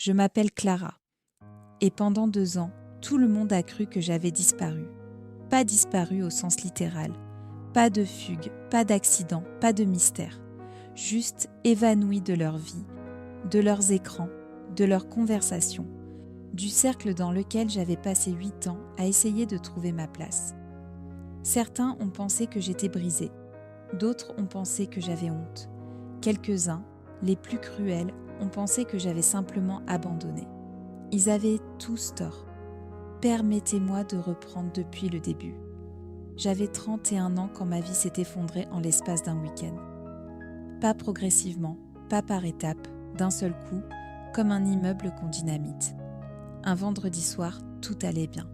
Je m'appelle Clara. Et pendant 2 ans, tout le monde a cru que j'avais disparu. Pas disparu au sens littéral. Pas de fugue, pas d'accident, pas de mystère. Juste évanouie de leur vie, de leurs écrans, de leurs conversations, du cercle dans lequel j'avais passé 8 ans à essayer de trouver ma place. Certains ont pensé que j'étais brisée. D'autres ont pensé que j'avais honte. Quelques-uns, les plus cruels, ont pensé que j'avais simplement abandonné. Ils avaient tous tort. Permettez-moi de reprendre depuis le début. J'avais 31 ans quand ma vie s'est effondrée en l'espace d'un week-end. Pas progressivement, pas par étapes, d'un seul coup, comme un immeuble qu'on dynamite. Un vendredi soir, tout allait bien.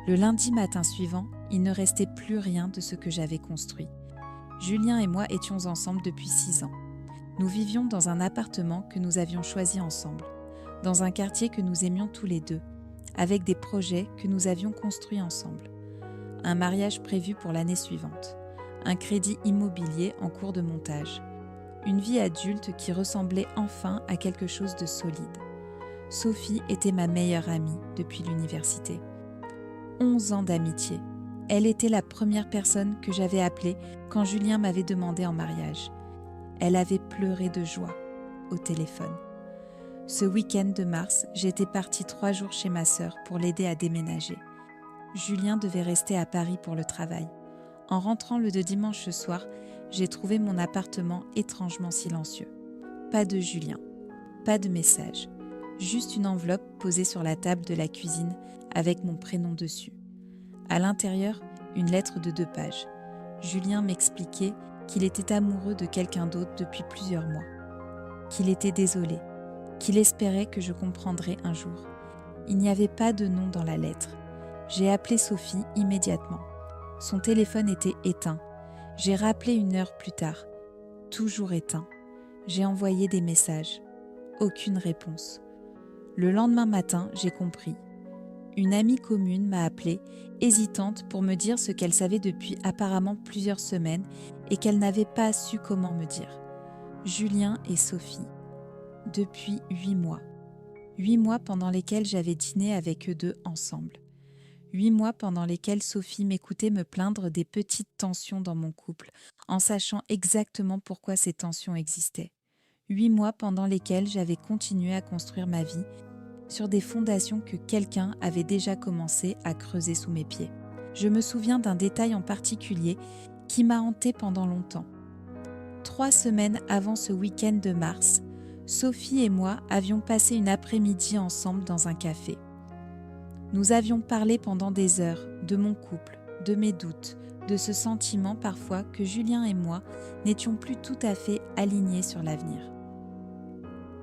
Le lundi matin suivant, il ne restait plus rien de ce que j'avais construit. Julien et moi étions ensemble depuis 6 ans. Nous vivions dans un appartement que nous avions choisi ensemble, dans un quartier que nous aimions tous les deux, avec des projets que nous avions construits ensemble. Un mariage prévu pour l'année suivante, un crédit immobilier en cours de montage, une vie adulte qui ressemblait enfin à quelque chose de solide. Sophie était ma meilleure amie depuis l'université. 11 ans d'amitié. Elle était la première personne que j'avais appelée quand Julien m'avait demandé en mariage. Elle avait pleuré de joie au téléphone. Ce week-end de mars, j'étais partie 3 jours chez ma sœur pour l'aider à déménager. Julien devait rester à Paris pour le travail. En rentrant le dimanche soir, j'ai trouvé mon appartement étrangement silencieux. Pas de Julien, pas de message, juste une enveloppe posée sur la table de la cuisine avec mon prénom dessus. À l'intérieur, une lettre de 2 pages. Julien m'expliquait qu'il était amoureux de quelqu'un d'autre depuis plusieurs mois, qu'il était désolé, qu'il espérait que je comprendrais un jour. Il n'y avait pas de nom dans la lettre. J'ai appelé Sophie immédiatement. Son téléphone était éteint. J'ai rappelé 1 heure plus tard. Toujours éteint. J'ai envoyé des messages. Aucune réponse. Le lendemain matin, j'ai compris. Une amie commune m'a appelée, hésitante pour me dire ce qu'elle savait depuis apparemment plusieurs semaines et qu'elle n'avait pas su comment me dire. Julien et Sophie. Depuis 8 mois. 8 mois pendant lesquels j'avais dîné avec eux deux ensemble. 8 mois pendant lesquels Sophie m'écoutait me plaindre des petites tensions dans mon couple, en sachant exactement pourquoi ces tensions existaient. 8 mois pendant lesquels j'avais continué à construire ma vie sur des fondations que quelqu'un avait déjà commencé à creuser sous mes pieds. Je me souviens d'un détail en particulier qui m'a hanté pendant longtemps. 3 semaines avant ce week-end de mars, Sophie et moi avions passé une après-midi ensemble dans un café. Nous avions parlé pendant des heures de mon couple, de mes doutes, de ce sentiment parfois que Julien et moi n'étions plus tout à fait alignés sur l'avenir.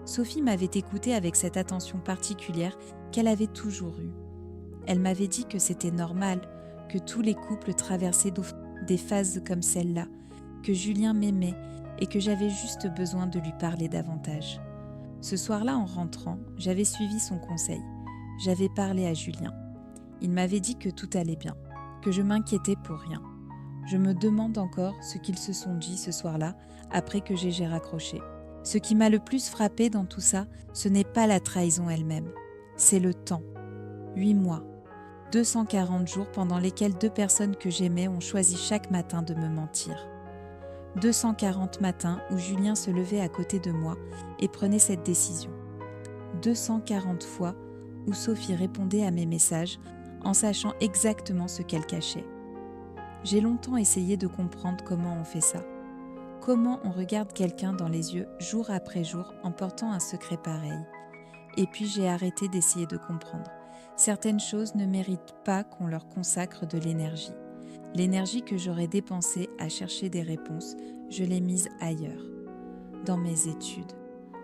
Sophie m'avait écoutée avec cette attention particulière qu'elle avait toujours eue. Elle m'avait dit que c'était normal, que tous les couples traversaient des phases comme celle-là, que Julien m'aimait et que j'avais juste besoin de lui parler davantage. Ce soir-là, en rentrant, j'avais suivi son conseil. J'avais parlé à Julien. Il m'avait dit que tout allait bien, que je m'inquiétais pour rien. Je me demande encore ce qu'ils se sont dit ce soir-là, après que j'ai raccroché. Ce qui m'a le plus frappé dans tout ça, ce n'est pas la trahison elle-même, c'est le temps. 8 mois, 240 jours pendant lesquels 2 personnes que j'aimais ont choisi chaque matin de me mentir. 240 matins où Julien se levait à côté de moi et prenait cette décision. 240 fois où Sophie répondait à mes messages en sachant exactement ce qu'elle cachait. J'ai longtemps essayé de comprendre comment on fait ça. Comment on regarde quelqu'un dans les yeux jour après jour en portant un secret pareil. Et puis j'ai arrêté d'essayer de comprendre. Certaines choses ne méritent pas qu'on leur consacre de l'énergie. L'énergie que j'aurais dépensée à chercher des réponses, je l'ai mise ailleurs. Dans mes études,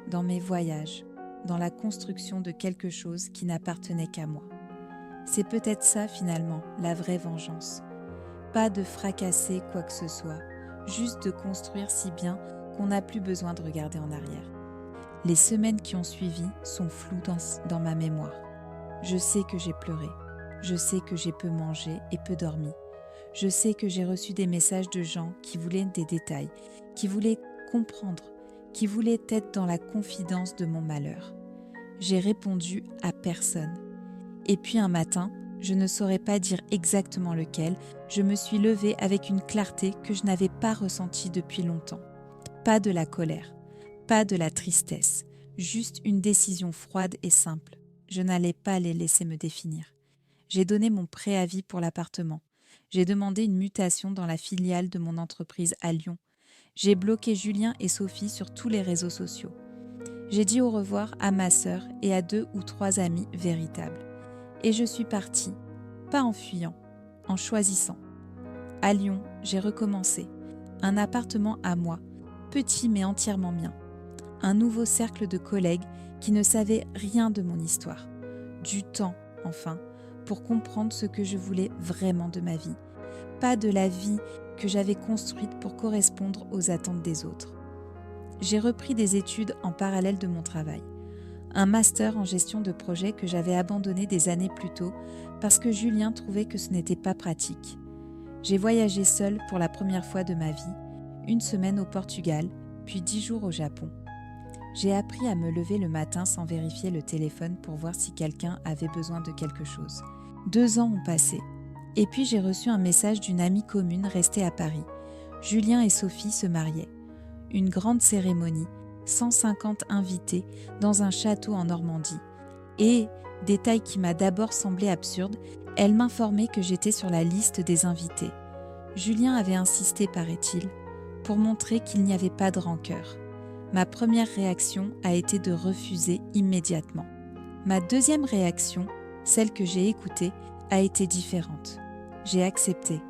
dans mes voyages, dans la construction de quelque chose qui n'appartenait qu'à moi. C'est peut-être ça finalement, la vraie vengeance. Pas de fracasser quoi que ce soit, juste de construire si bien qu'on n'a plus besoin de regarder en arrière. Les semaines qui ont suivi sont floues dans ma mémoire. Je sais que j'ai pleuré, je sais que j'ai peu mangé et peu dormi. Je sais que j'ai reçu des messages de gens qui voulaient des détails, qui voulaient comprendre, qui voulaient être dans la confidence de mon malheur. J'ai répondu à personne. Et puis un matin, je ne saurais pas dire exactement lequel, je me suis levée avec une clarté que je n'avais pas ressentie depuis longtemps. Pas de la colère, pas de la tristesse, juste une décision froide et simple. Je n'allais pas les laisser me définir. J'ai donné mon préavis pour l'appartement. J'ai demandé une mutation dans la filiale de mon entreprise à Lyon. J'ai bloqué Julien et Sophie sur tous les réseaux sociaux. J'ai dit au revoir à ma sœur et à 2 ou 3 amis véritables. Et je suis partie, pas en fuyant, en choisissant. À Lyon, j'ai recommencé. Un appartement à moi, petit mais entièrement mien. Un nouveau cercle de collègues qui ne savaient rien de mon histoire. Du temps, enfin, pour comprendre ce que je voulais vraiment de ma vie. Pas de la vie que j'avais construite pour correspondre aux attentes des autres. J'ai repris des études en parallèle de mon travail. Un master en gestion de projet que j'avais abandonné des années plus tôt parce que Julien trouvait que ce n'était pas pratique. J'ai voyagé seule pour la première fois de ma vie, 1 semaine au Portugal, puis 10 jours au Japon. J'ai appris à me lever le matin sans vérifier le téléphone pour voir si quelqu'un avait besoin de quelque chose. 2 ans ont passé. Et puis j'ai reçu un message d'une amie commune restée à Paris. Julien et Sophie se mariaient. Une grande cérémonie, 150 invités dans un château en Normandie. Et, détail qui m'a d'abord semblé absurde, elle m'informait que j'étais sur la liste des invités. Julien avait insisté, paraît-il, pour montrer qu'il n'y avait pas de rancœur. Ma première réaction a été de refuser immédiatement. Ma deuxième réaction, celle que j'ai écoutée, a été différente. J'ai accepté.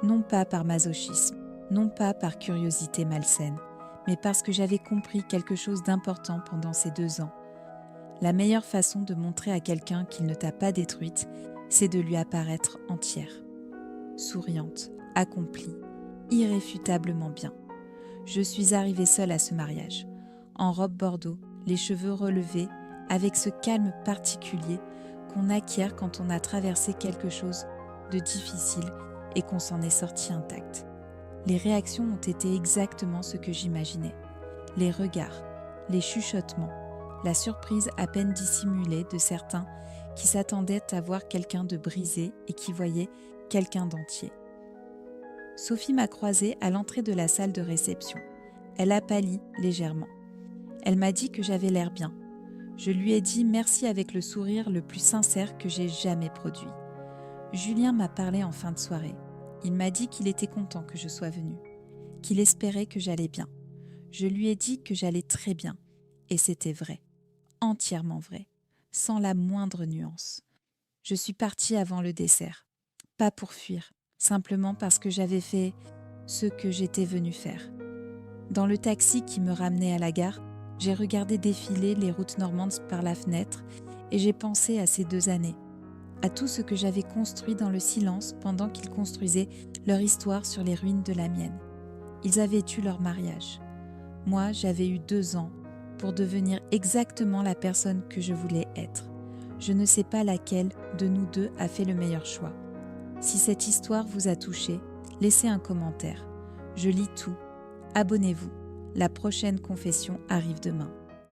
Non pas par masochisme, non pas par curiosité malsaine, mais parce que j'avais compris quelque chose d'important pendant ces 2 ans. La meilleure façon de montrer à quelqu'un qu'il ne t'a pas détruite, c'est de lui apparaître entière. Souriante, accomplie, irréfutablement bien. Je suis arrivée seule à ce mariage, en robe bordeaux, les cheveux relevés, avec ce calme particulier qu'on acquiert quand on a traversé quelque chose de difficile et qu'on s'en est sorti intact. Les réactions ont été exactement ce que j'imaginais. Les regards, les chuchotements, la surprise à peine dissimulée de certains qui s'attendaient à voir quelqu'un de brisé et qui voyaient quelqu'un d'entier. Sophie m'a croisée à l'entrée de la salle de réception. Elle a pâli légèrement. Elle m'a dit que j'avais l'air bien. Je lui ai dit merci avec le sourire le plus sincère que j'ai jamais produit. Julien m'a parlé en fin de soirée. Il m'a dit qu'il était content que je sois venue, qu'il espérait que j'allais bien. Je lui ai dit que j'allais très bien, et c'était vrai, entièrement vrai, sans la moindre nuance. Je suis partie avant le dessert, pas pour fuir, simplement parce que j'avais fait ce que j'étais venue faire. Dans le taxi qui me ramenait à la gare, j'ai regardé défiler les routes normandes par la fenêtre et j'ai pensé à ces 2 années, à tout ce que j'avais construit dans le silence pendant qu'ils construisaient leur histoire sur les ruines de la mienne. Ils avaient eu leur mariage. Moi, j'avais eu 2 ans pour devenir exactement la personne que je voulais être. Je ne sais pas laquelle de nous deux a fait le meilleur choix. Si cette histoire vous a touché, laissez un commentaire. Je lis tout. Abonnez-vous. La prochaine confession arrive demain.